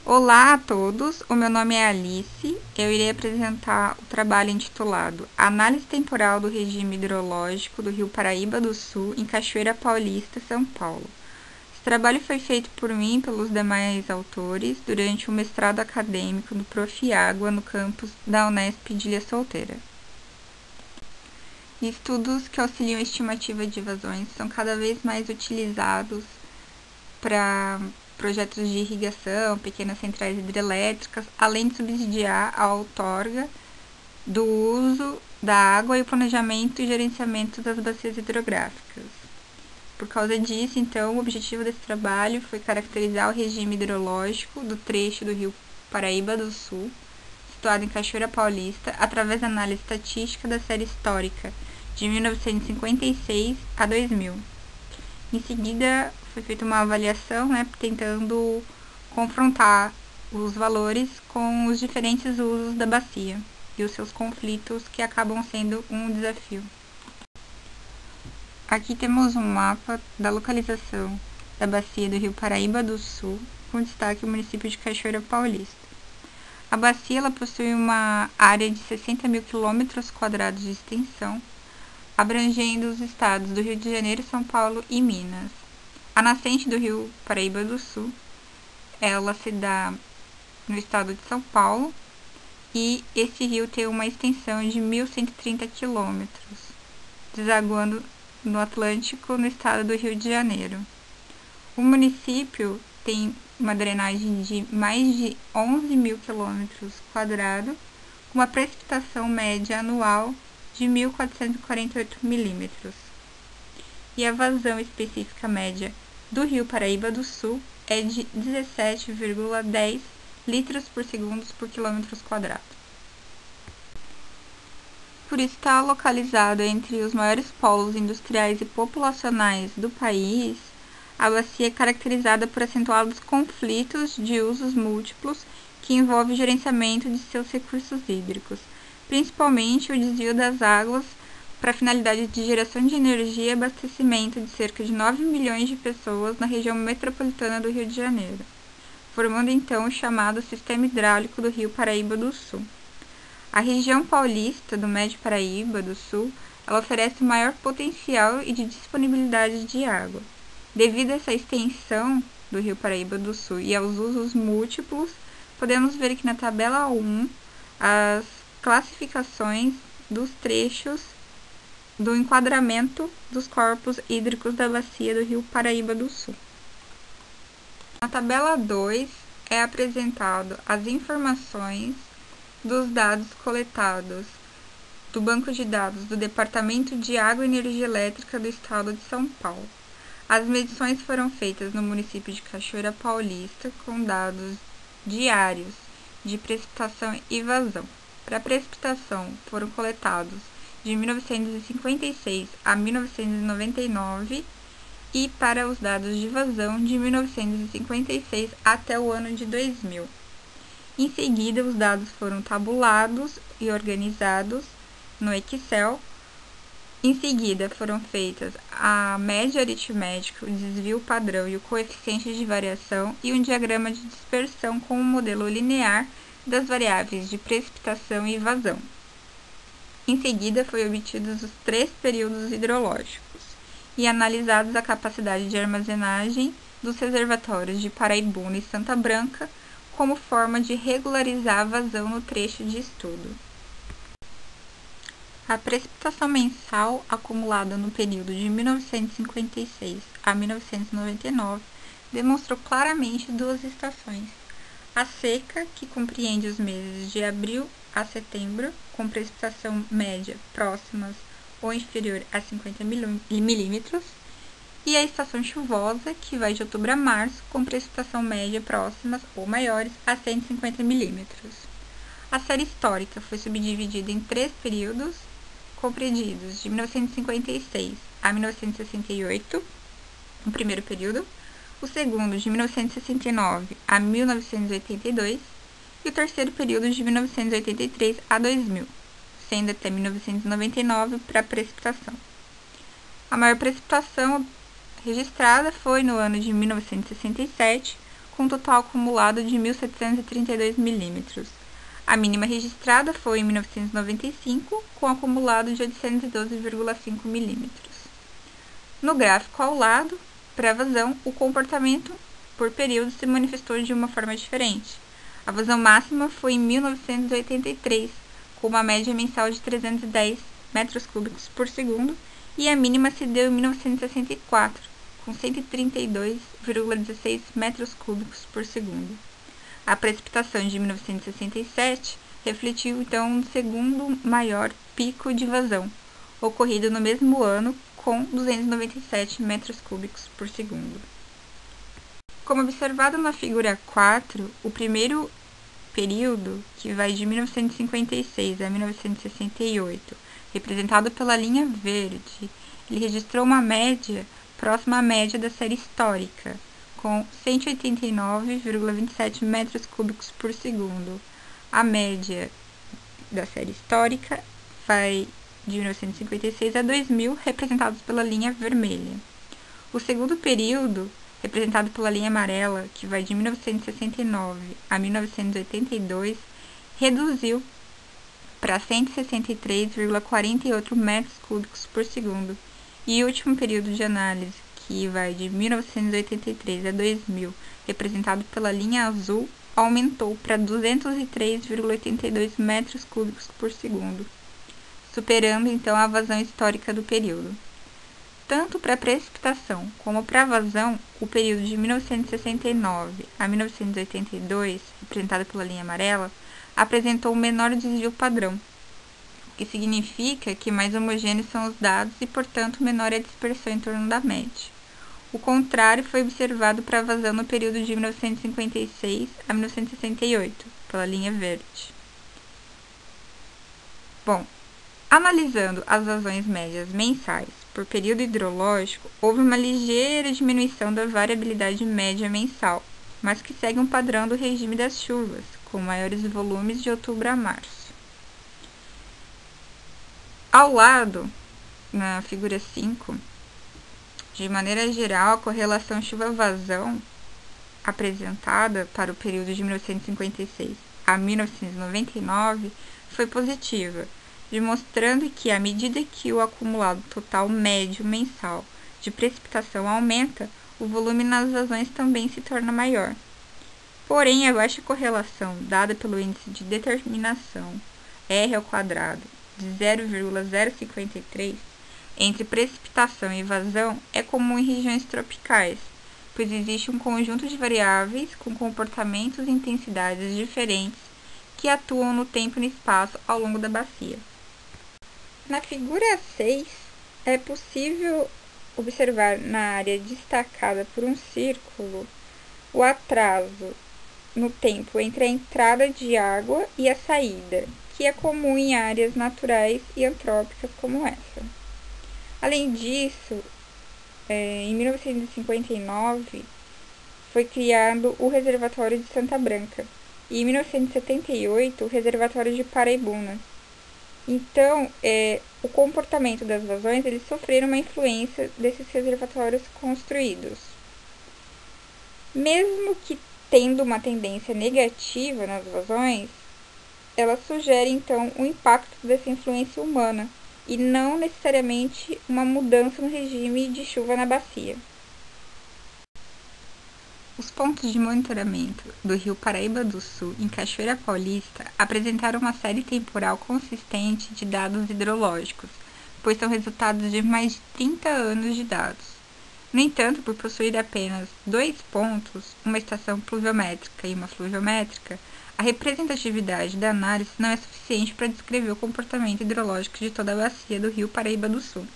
Olá a todos, o meu nome é Alice. Eu irei apresentar o trabalho intitulado Análise Temporal do Regime Hidrológico do Rio Paraíba do Sul em Cachoeira Paulista, São Paulo. Esse trabalho foi feito por mim e pelos demais autores durante o mestrado acadêmico do Prof. Água no campus da Unesp de Ilha Solteira. Estudos que auxiliam a estimativa de vazões são cada vez mais utilizados para projetos de irrigação, pequenas centrais hidrelétricas, além de subsidiar a outorga do uso da água e o planejamento e gerenciamento das bacias hidrográficas. Por causa disso, então, o objetivo desse trabalho foi caracterizar o regime hidrológico do trecho do Rio Paraíba do Sul, situado em Cachoeira Paulista, através da análise estatística da série histórica de 1956 a 2000. Em seguida, foi feita uma avaliação, tentando confrontar os valores com os diferentes usos da bacia e os seus conflitos, que acabam sendo um desafio. Aqui temos um mapa da localização da bacia do Rio Paraíba do Sul, com destaque o município de Cachoeira Paulista. A bacia ela possui uma área de 60 mil quilômetros quadrados de extensão, abrangendo os estados do Rio de Janeiro, São Paulo e Minas. A nascente do Rio Paraíba do Sul, ela se dá no estado de São Paulo, e esse rio tem uma extensão de 1.130 quilômetros, desaguando no Atlântico, no estado do Rio de Janeiro. O município tem uma drenagem de mais de 11 mil quilômetros quadrados, com uma precipitação média anual de 1.448 milímetros. E a vazão específica média do Rio Paraíba do Sul é de 17,10 litros por segundo por quilômetros quadrados. Por estar localizado entre os maiores polos industriais e populacionais do país, a bacia é caracterizada por acentuados conflitos de usos múltiplos que envolvem o gerenciamento de seus recursos hídricos, principalmente o desvio das águas para finalidade de geração de energia e abastecimento de cerca de 9 milhões de pessoas na região metropolitana do Rio de Janeiro, formando então o chamado Sistema Hidráulico do Rio Paraíba do Sul. A região paulista do Médio Paraíba do Sul, ela oferece maior potencial e de disponibilidade de água. Devido a essa extensão do Rio Paraíba do Sul e aos usos múltiplos, podemos ver aqui na tabela 1 as classificações dos trechos do enquadramento dos corpos hídricos da bacia do Rio Paraíba do Sul. Na tabela 2 é apresentado as informações dos dados coletados do Banco de Dados do Departamento de Água e Energia Elétrica do Estado de São Paulo. As medições foram feitas no município de Cachoeira Paulista com dados diários de precipitação e vazão. Para a precipitação foram coletados de 1956 a 1999 e para os dados de vazão de 1956 até o ano de 2000. Em seguida, os dados foram tabulados e organizados no Excel. Em seguida, foram feitas a média aritmética, o desvio padrão e o coeficiente de variação e um diagrama de dispersão com um modelo linear das variáveis de precipitação e vazão. Em seguida, foi obtidos os 3 períodos hidrológicos e analisados a capacidade de armazenagem dos reservatórios de Paraibuna e Santa Branca como forma de regularizar a vazão no trecho de estudo. A precipitação mensal acumulada no período de 1956 a 1999 demonstrou claramente 2 estações. A seca, que compreende os meses de abril a setembro, com precipitação média próximas ou inferior a 50 milímetros, e a estação chuvosa, que vai de outubro a março, com precipitação média próximas ou maiores a 150 milímetros. A série histórica foi subdividida em 3 períodos, compreendidos de 1956 a 1968, o primeiro período, o segundo de 1969 a 1982 e o terceiro período de 1983 a 2000, sendo até 1999 para precipitação. A maior precipitação registrada foi no ano de 1967, com um total acumulado de 1.732 milímetros. A mínima registrada foi em 1995, com um acumulado de 812,5 milímetros. No gráfico ao lado, para a vazão, o comportamento por período se manifestou de uma forma diferente. A vazão máxima foi em 1983, com uma média mensal de 310 metros cúbicos por segundo, e a mínima se deu em 1964, com 132,16 metros cúbicos por segundo. A precipitação de 1967 refletiu então um segundo maior pico de vazão, ocorrido no mesmo ano, com 297 metros cúbicos por segundo. Como observado na figura 4, o primeiro período, que vai de 1956 a 1968, representado pela linha verde, ele registrou uma média próxima à média da série histórica, com 189,27 metros cúbicos por segundo. A média da série histórica vai de 1956 a 2000, representados pela linha vermelha. O segundo período, representado pela linha amarela, que vai de 1969 a 1982, reduziu para 163,48 metros cúbicos por segundo. E o último período de análise, que vai de 1983 a 2000, representado pela linha azul, aumentou para 203,82 metros cúbicos por segundo, superando então a vazão histórica do período. Tanto para a precipitação como para a vazão, o período de 1969 a 1982, representado pela linha amarela, apresentou um menor desvio padrão, o que significa que mais homogêneos são os dados e, portanto, menor é a dispersão em torno da média. O contrário foi observado para a vazão no período de 1956 a 1968, pela linha verde. Bom, analisando as vazões médias mensais por período hidrológico, houve uma ligeira diminuição da variabilidade média mensal, mas que segue um padrão do regime das chuvas, com maiores volumes de outubro a março. Ao lado, na figura 5, de maneira geral, a correlação chuva-vazão apresentada para o período de 1956 a 1999 foi positiva, demonstrando que, à medida que o acumulado total médio mensal de precipitação aumenta, o volume nas vazões também se torna maior. Porém, a baixa correlação dada pelo índice de determinação R² de 0,053 entre precipitação e vazão é comum em regiões tropicais, pois existe um conjunto de variáveis com comportamentos e intensidades diferentes que atuam no tempo e no espaço ao longo da bacia. Na figura 6, é possível observar na área destacada por um círculo o atraso no tempo entre a entrada de água e a saída, que é comum em áreas naturais e antrópicas como essa. Além disso, em 1959 foi criado o Reservatório de Santa Branca e em 1978 o Reservatório de Paraibuna. Então, o comportamento das vazões eles sofreram uma influência desses reservatórios construídos. Mesmo que tendo uma tendência negativa nas vazões, ela sugere então um impacto dessa influência humana e não necessariamente uma mudança no regime de chuva na bacia. Os pontos de monitoramento do Rio Paraíba do Sul, em Cachoeira Paulista, apresentaram uma série temporal consistente de dados hidrológicos, pois são resultados de mais de 30 anos de dados. No entanto, por possuir apenas 2 pontos, uma estação pluviométrica e uma fluviométrica, a representatividade da análise não é suficiente para descrever o comportamento hidrológico de toda a bacia do Rio Paraíba do Sul.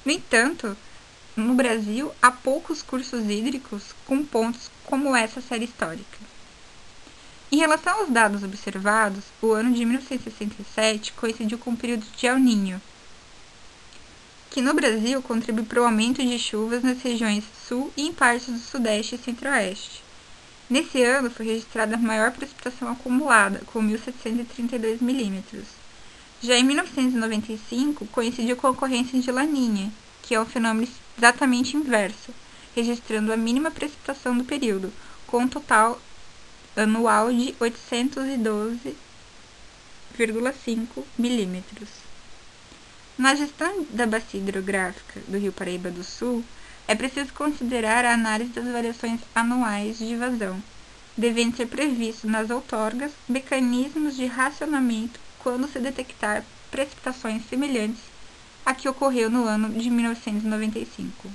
No entanto, no Brasil, há poucos cursos hídricos com pontos como essa série histórica. Em relação aos dados observados, o ano de 1967 coincidiu com o período de El Niño, que no Brasil contribui para o aumento de chuvas nas regiões sul e em partes do sudeste e centro-oeste. Nesse ano foi registrada a maior precipitação acumulada, com 1.732 milímetros. Já em 1995, coincidiu com a ocorrência de Laninha, que é um fenômeno exatamente inverso, registrando a mínima precipitação do período, com com total anual de 812,5 milímetros. Na gestão da bacia hidrográfica do Rio Paraíba do Sul, é preciso considerar a análise das variações anuais de vazão, devendo ser previsto nas outorgas mecanismos de racionamento quando se detectar precipitações semelhantes à que ocorreu no ano de 1995.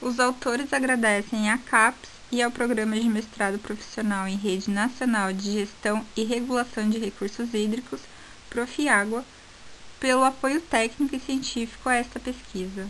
Os autores agradecem à CAPES e ao Programa de Mestrado Profissional em Rede Nacional de Gestão e Regulação de Recursos Hídricos, Profiágua, pelo apoio técnico e científico a esta pesquisa.